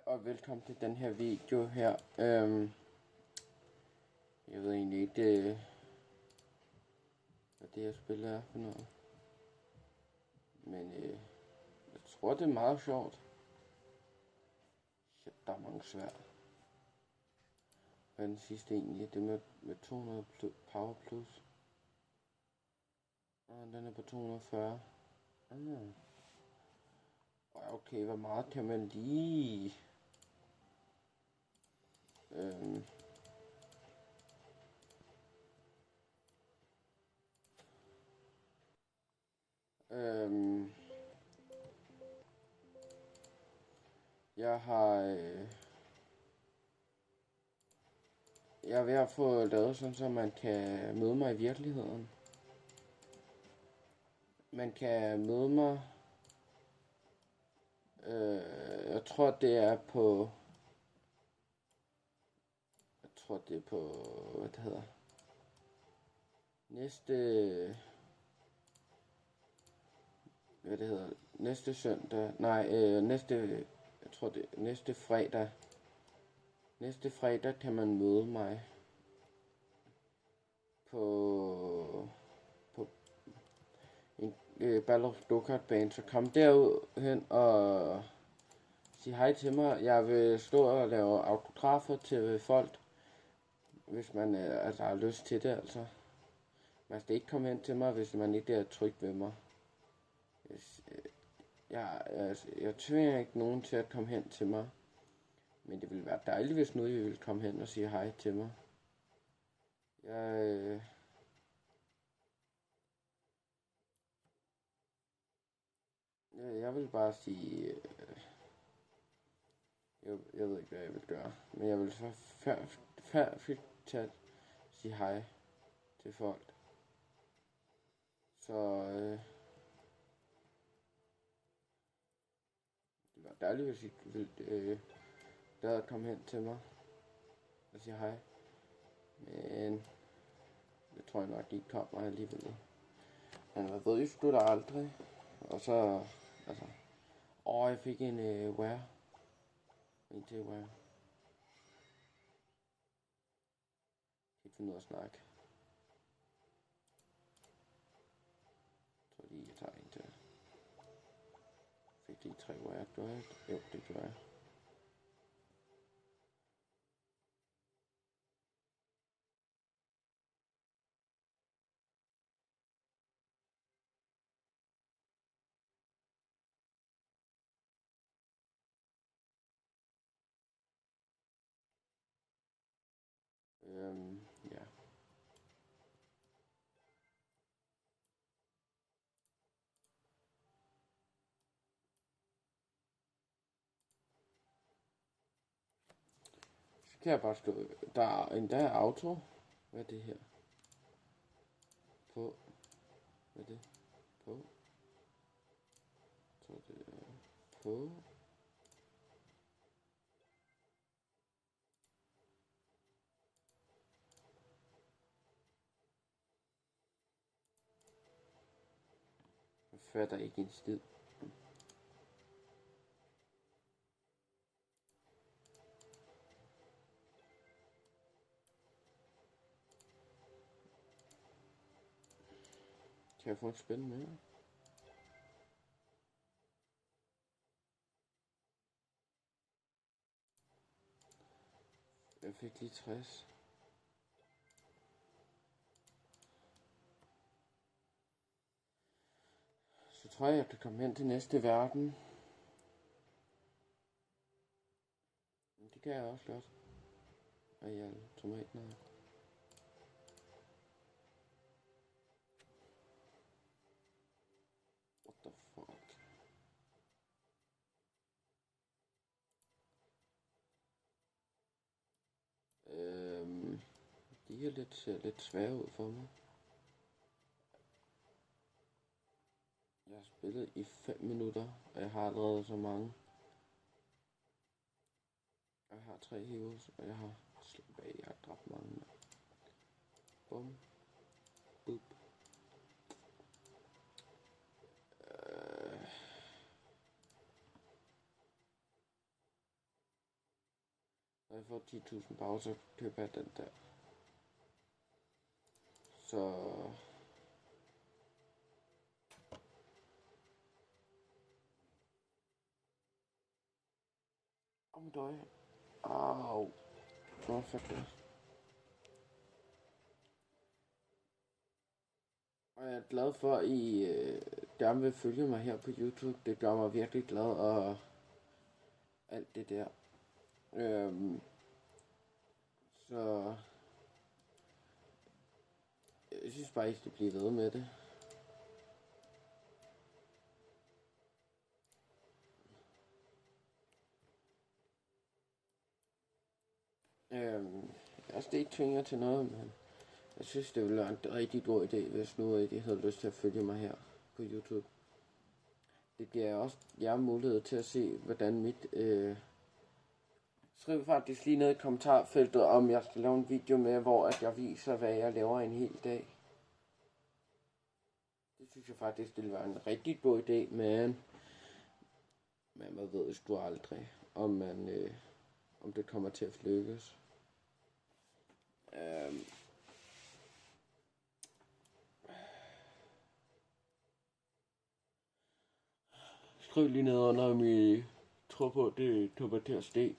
Og velkommen til den her video her. Jeg ved egentlig ikke, hvad det her spil er for noget. Men jeg tror, det er meget sjovt. Shit, der er mange svært. Hvad er den sidste egentlig? Det med 200 power plus. Og den er på 240. Okay, hvor meget kan man lige? Jeg er ved at få lavet sådan, så man kan møde mig i virkeligheden. Man kan møde mig. Jeg tror det er på. Hvad det hedder. Næste søndag. Nej, jeg tror det næste fredag. Næste fredag kan man møde mig på en Battle of Dokard bane, så kom derud hen og sig hej til mig. Jeg vil stå og lave autografer til folk, hvis man har lyst til det, altså. Man skal ikke komme hen til mig, hvis man ikke er tryg ved mig. Jeg tvinger ikke nogen til at komme hen til mig. Men det ville være dejligt, hvis nu I ville komme hen og sige hej til mig. Jeg vil bare sige. Jeg ved ikke, hvad jeg vil gøre. Men jeg vil så færdigt til at sige hej til folk. Så det var dejligt, hvis I ville lade at komme hen til mig og sige hej. Men det tror jeg nok ikke kommer alligevel. Men hvad ved I, slutter aldrig. Og så, altså, jeg fik en wear. En til wear. Jeg kan ikke finde ud af at snakke. Jeg tror lige, jeg tager en til. Fik lige 3 wear, gjorde jeg ikke? Jo, det gjorde jeg. Ja. Så kan jeg bare stå. Der er endda auto. Hvad er det her? På. Hvad er det? På. Jeg tror det er på. Jeg fatter ikke en skid. Kan jeg få et spil mere? Jeg fik lige 60. Så tror jeg kan komme hen til næste verden. Men det kan jeg også godt. Og jeg tomaten her. What the fuck? De er lidt svære ud for mig. Jeg har spillet i 5 minutter, og jeg har allerede så mange. Jeg har 3 heroes, og jeg har dræbt mange. Bum. Boop. Når jeg får 10.000 bag, så køber jeg den der. Så... Om døj. Au. Nå, fuck det. Og jeg er glad for, at I gerne vil følge mig her på YouTube. Det gør mig virkelig glad, og alt det der. Så jeg synes bare, I skal blive ved med det. Jeg skal ikke tvinge jer til noget, men jeg synes, det ville være en rigtig god idé, hvis nu I havde lyst til at følge mig her på YouTube. Det giver også jer mulighed til at se, hvordan mit... Skriv faktisk lige ned i kommentarfeltet, om jeg skal lave en video med, hvor at jeg viser, hvad jeg laver en hel dag. Det synes jeg faktisk, det ville være en rigtig god idé, men man ved sgu aldrig, om det kommer til at lykkes. Skriv lige ned under, om I tror på, at det kommer til at ske.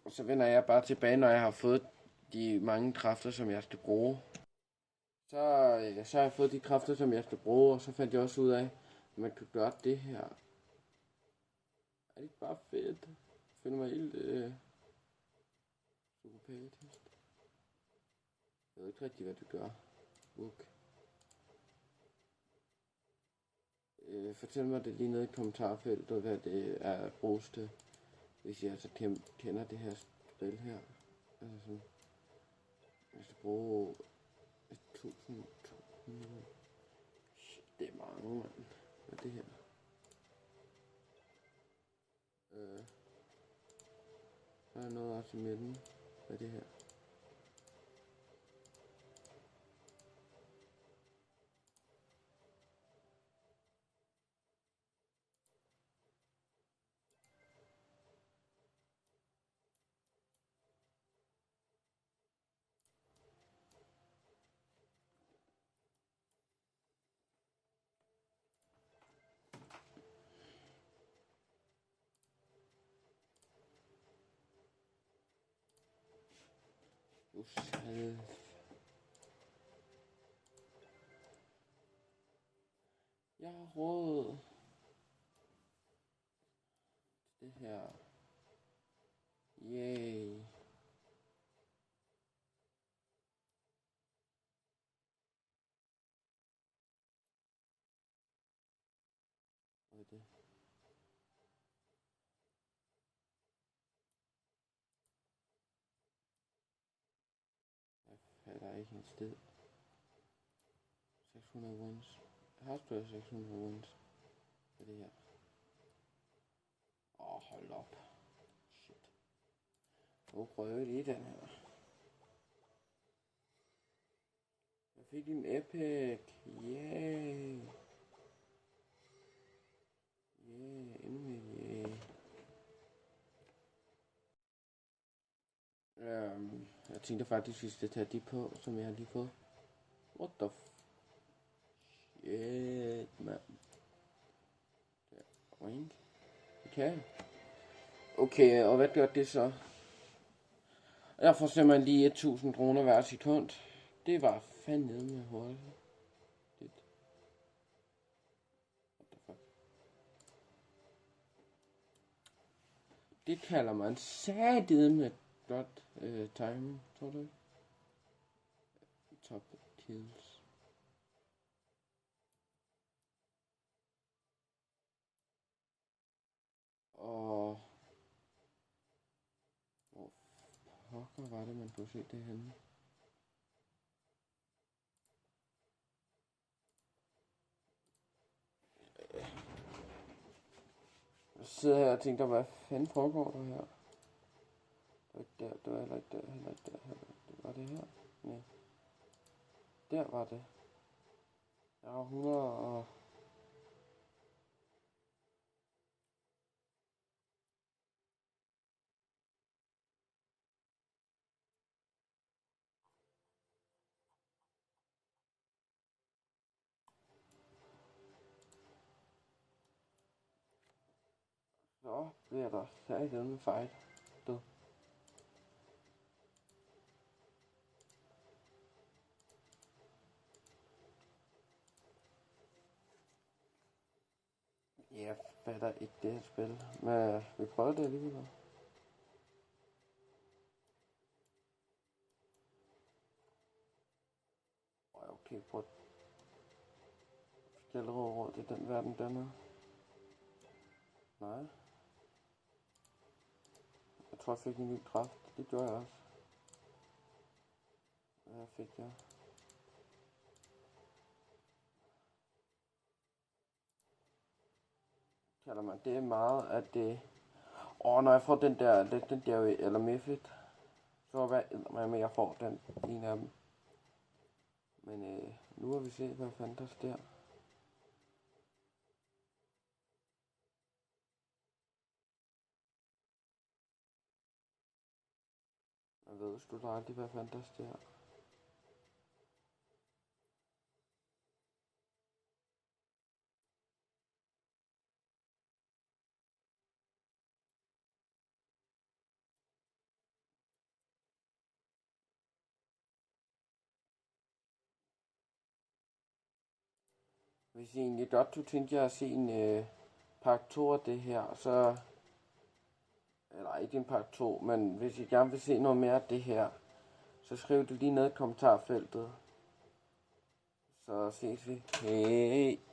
Og så vender jeg bare tilbage, når jeg har fået de mange kræfter, som jeg skal bruge. Så har jeg fået de kræfter, som jeg skal bruge, og så fandt jeg også ud af, at man kunne gøre det her. Er det ikke bare fedt? Jeg finder mig helt psykopatisk. Jeg ved ikke rigtig, hvad det gør. Fortæl mig det lige nede i kommentarfeltet, hvad det er at bruges til. Hvis jeg altså kender det her spil her. Altså sådan. Jeg skal bruge 1.200. Det er mange, mand. Hvad er det her? Der er noget også i midten. Hvad er det her? Jeg har råd til det her. Yay. Hvad er det? Jeg fatter ikke en sted. 600 wins. Jeg har også 600 wins. Hvad er det her? Hold op. Shit. Nu prøver jeg lige den her. Jeg fik en epic. Yay. Yeah, endelig yay. Jeg tænkte faktisk, vi skal tage de på, som jeg har lige fået. What the shit, man. Oink. Okay. Okay, og hvad gør det så? Jeg får simpelthen lige 1000 kroner hver sekund. Det var fandme med hurtigt. What the fuck? Det kalder man med godt timing, tror du ikke? Top kills. Og hvor pokker var det, man kunne se det henne? Jeg sidder her og tænker, hvad fanden foregår der her? Det var heller ikke der. Var det her? Nej. Der var det. Jeg har 100 og... Så bliver der særligt med fight. Du. Jeg fatter ikke det her spil, men vi prøver det alligevel. Okay, prøv at skælde råd i den verden dernede. Nej. Jeg tror, jeg fik en ny kraft. Det gjorde jeg også. Hvad fik jeg? Kalder man det meget, at det... når jeg får den der eller Mifid, så hvad jeg får den en af dem. Men nu har vi set, hvad fanden der sker. Jeg ved sgu da aldrig, hvad fanden der sker. Hvis I egentlig godt kunne tænke jer at se en part 2 af det her, så... Eller ikke en part 2, men hvis I gerne vil se noget mere af det her, så skriv det lige ned i kommentarfeltet. Så ses vi. Hej.